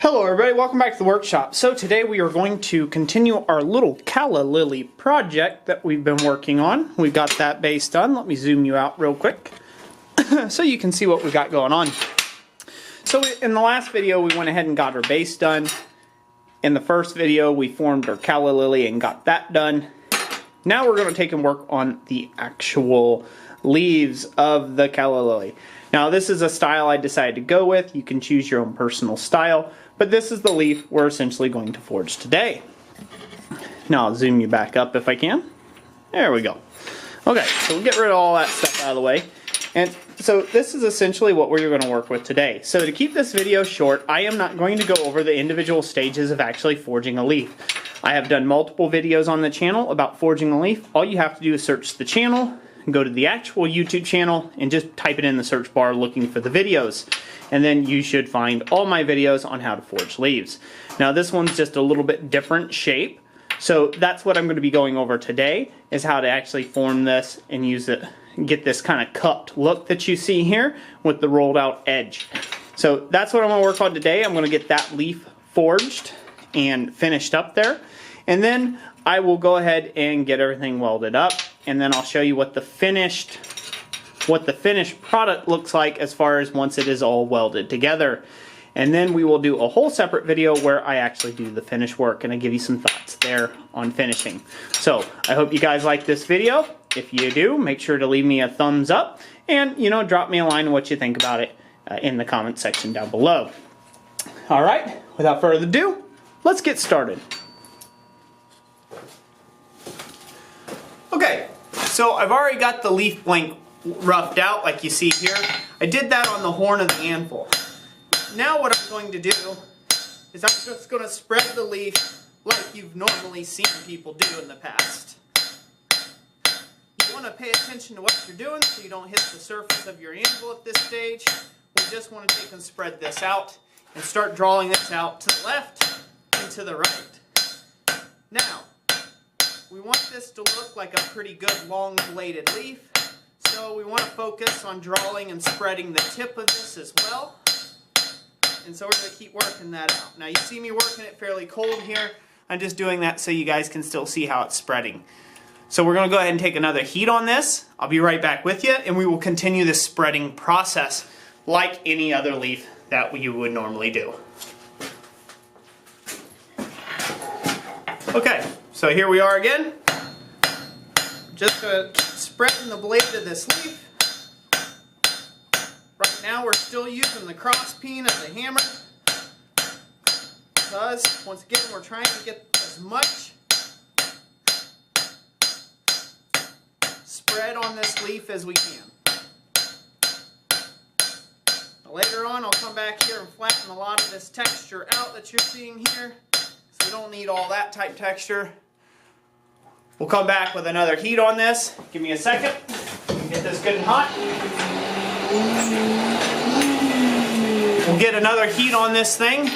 Hello everybody, welcome back to the workshop. So today we are going to continue our little cala lily project that we've been working on. We've got that base done. Let me zoom you out real quick so you can see what we've got going on. So in the last video we went ahead and got our base done. In the first video we formed our cala lily and got that done. Now we're going to take and work on the actual leaves of the cala lily. Now this is a style I decided to go with. You can choose your own personal style, but this is the leaf we're essentially going to forge today. Now I'll zoom you back up if I can. There we go. Okay, so we'll get rid of all that stuff out of the way. And so this is essentially what we're going to work with today. So to keep this video short, I am not going to go over the individual stages of actually forging a leaf. I have done multiple videos on the channel about forging a leaf. All you have to do is search the channel, go to the actual YouTube channel, and just type it in the search bar looking for the videos. And then you should find all my videos on how to forge leaves. Now this one's just a little bit different shape. So that's what I'm going to be going over today, is how to actually form this and use it, get this kind of cupped look that you see here with the rolled out edge. So that's what I'm going to work on today. I'm going to get that leaf forged and finished up there. And then I will go ahead and get everything welded up, and then I'll show you what the finished product looks like as far as once it is all welded together. And then we will do a whole separate video where I actually do the finish work and I give you some thoughts there on finishing. So I hope you guys like this video. If you do, make sure to leave me a thumbs up and, you know, drop me a line of what you think about it in the comment section down below. Alright, without further ado, let's get started. Okay, so I've already got the leaf blank roughed out like you see here. I did that on the horn of the anvil. Now what I'm going to do is I'm just going to spread the leaf like you've normally seen people do in the past. You want to pay attention to what you're doing so you don't hit the surface of your anvil at this stage. We just want to take and spread this out and start drawing this out to the left and to the right. Now, we want this to look like a pretty good long bladed leaf, so we want to focus on drawing and spreading the tip of this as well. And so we're going to keep working that out. Now you see me working it fairly cold here. I'm just doing that so you guys can still see how it's spreading. So we're going to go ahead and take another heat on this. I'll be right back with you, and we will continue this spreading process like any other leaf that you would normally do. Okay. So here we are again. Just going to keep spreading the blade of this leaf. Right now we're still using the cross peen as a hammer, because once again we're trying to get as much spread on this leaf as we can. Now, later on I'll come back here and flatten a lot of this texture out that you're seeing here. So we don't need all that type texture. We'll come back with another heat on this. Give me a second. Get this good and hot. We'll get another heat on this thing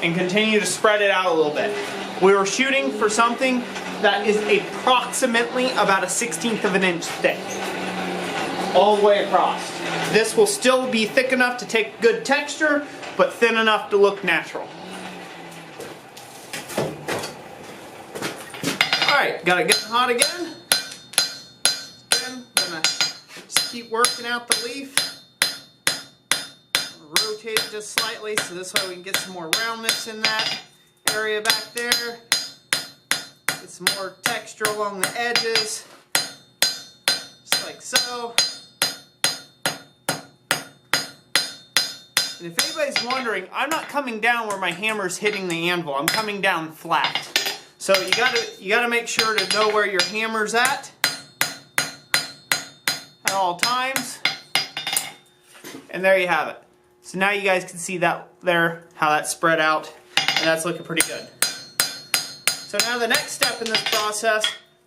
and continue to spread it out a little bit. We were shooting for something that is approximately about a 1/16 of an inch thick. All the way across. This will still be thick enough to take good texture, but thin enough to look natural. Alright, got it getting hot again. Again, gonna just keep working out the leaf. Rotate it just slightly so this way we can get some more roundness in that area back there. Get some more texture along the edges. Just like so. And if anybody's wondering, I'm not coming down where my hammer's hitting the anvil. I'm coming down flat. So you gotta make sure to know where your hammer's at all times. And there you have it. So now you guys can see that there, how that's spread out, and that's looking pretty good. So now the next step in this process,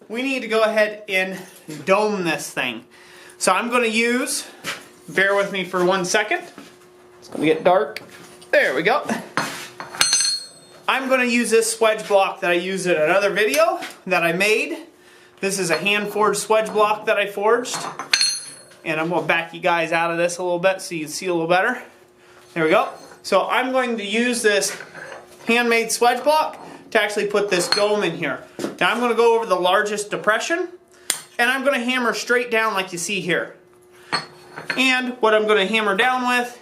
we need to go ahead and dome this thing. So I'm going to use, bear with me for 1 second. It's going to get dark. There we go. I'm going to use this swedge block that I used in another video that I made. This is a hand forged swedge block that I forged. And I'm going to back you guys out of this a little bit so you can see a little better. There we go. So I'm going to use this handmade swedge block to actually put this dome in here. Now I'm going to go over the largest depression, and I'm going to hammer straight down like you see here. And what I'm going to hammer down with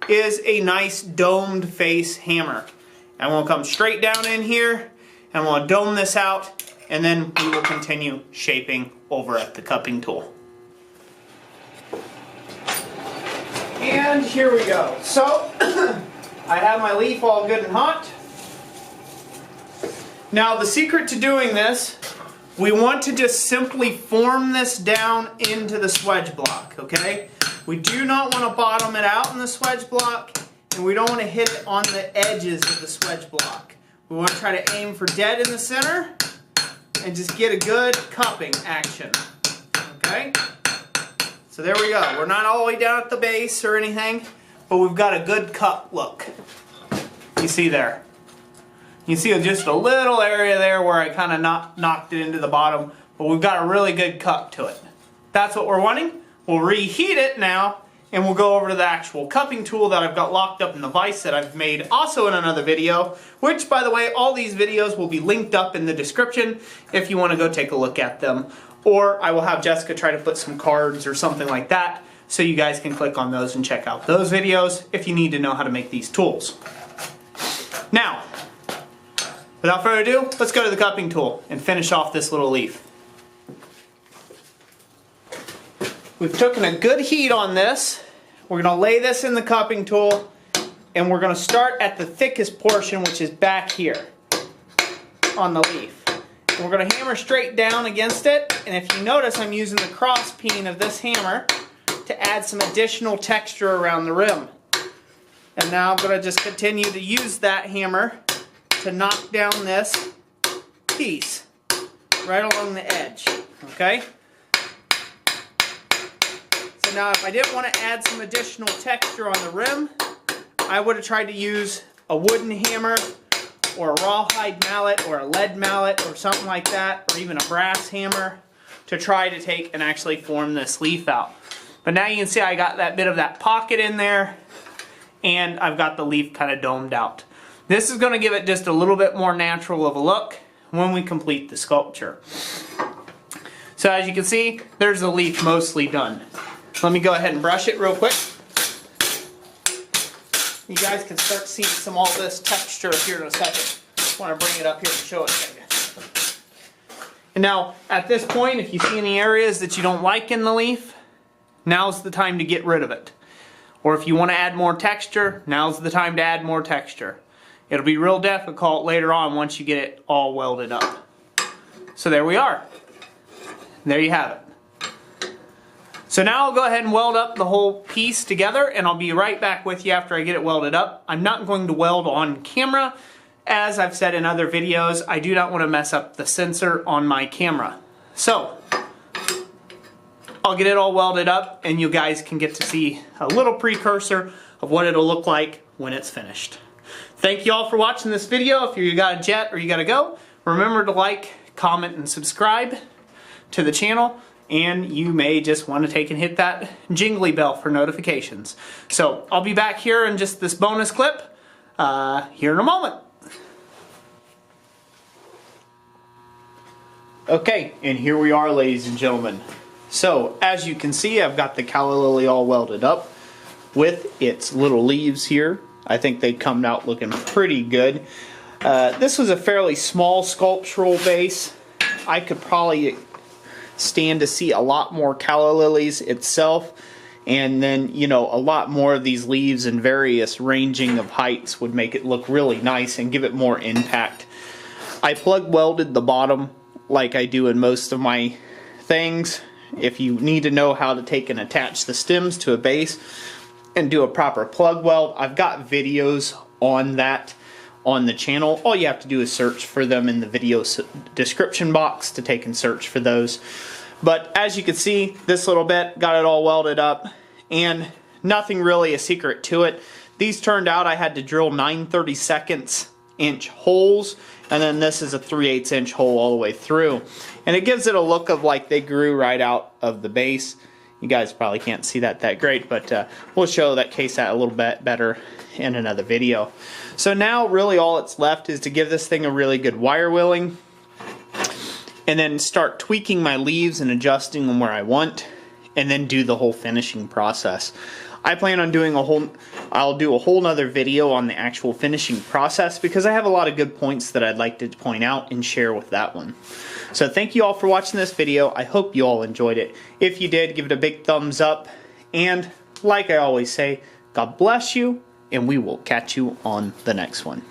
is a nice domed face hammer. I'm going to come straight down in here, and I'm going to dome this out, and then we will continue shaping over at the cupping tool. And here we go. So, I have my leaf all good and hot. Now the secret to doing this, we want to just simply form this down into the swedge block, okay? We do not want to bottom it out in the swedge block, and we don't want to hit it on the edges of the swedge block. We want to try to aim for dead in the center and just get a good cupping action, okay? So there we go. We're not all the way down at the base or anything, but we've got a good cup look. You see there. You see just a little area there where I kind of knocked it into the bottom, but we've got a really good cup to it. That's what we're wanting. We'll reheat it now, and we'll go over to the actual cupping tool that I've got locked up in the vise that I've made also in another video, which, by the way, all these videos will be linked up in the description if you want to go take a look at them. Or I will have Jessica try to put some cards or something like that so you guys can click on those and check out those videos if you need to know how to make these tools. Now, without further ado, let's go to the cupping tool and finish off this little leaf. We've taken a good heat on this. We're going to lay this in the cupping tool, and we're going to start at the thickest portion, which is back here on the leaf. And we're going to hammer straight down against it, and if you notice, I'm using the cross peen of this hammer to add some additional texture around the rim. And now I'm going to just continue to use that hammer to knock down this piece right along the edge, okay? So now if I didn't want to add some additional texture on the rim, I would have tried to use a wooden hammer or a rawhide mallet or a lead mallet or something like that, or even a brass hammer to try to take and actually form this leaf out. But now you can see I got that bit of that pocket in there, and I've got the leaf kind of domed out. This is going to give it just a little bit more natural of a look when we complete the sculpture. So as you can see, there's the leaf mostly done. Let me go ahead and brush it real quick. You guys can start seeing some all this texture here in a second. I want to bring it up here and show it to you. And now, at this point, if you see any areas that you don't like in the leaf, now's the time to get rid of it. Or if you want to add more texture, now's the time to add more texture. It'll be real difficult later on once you get it all welded up. So there we are. There you have it. So now I'll go ahead and weld up the whole piece together, and I'll be right back with you after I get it welded up. I'm not going to weld on camera. As I've said in other videos, I do not want to mess up the sensor on my camera. So I'll get it all welded up, and you guys can get to see a little precursor of what it'll look like when it's finished. Thank you all for watching this video. If you got a jet or you gotta go, remember to like, comment, and subscribe to the channel, and you may just want to take and hit that jingly bell for notifications. So I'll be back here in just this bonus clip here in a moment. Okay, and here we are, ladies and gentlemen. So, as you can see, I've got the calla lily all welded up with its little leaves here. I think they come out looking pretty good. This was a fairly small sculptural base. I could probably stand to see a lot more calla lilies itself, and then, you know, a lot more of these leaves in various ranging of heights would make it look really nice and give it more impact. I plug welded the bottom like I do in most of my things. If you need to know how to take and attach the stems to a base and do a proper plug weld, I've got videos on that on the channel. All you have to do is search for them in the video description box to take and search for those. But as you can see, this little bit got it all welded up, and nothing really a secret to it. These turned out I had to drill 9/32 inch holes, and then this is a 3/8 inch hole all the way through, and it gives it a look of like they grew right out of the base. You guys probably can't see that great, but we'll show that case out a little bit better in another video. So now really all that's left is to give this thing a really good wire willing, and then start tweaking my leaves and adjusting them where I want, and then do the whole finishing process. I plan on doing I'll do a whole nother video on the actual finishing process, because I have a lot of good points that I'd like to point out and share with that one. So thank you all for watching this video. I hope you all enjoyed it. If you did, give it a big thumbs up. And like I always say, God bless you, and we will catch you on the next one.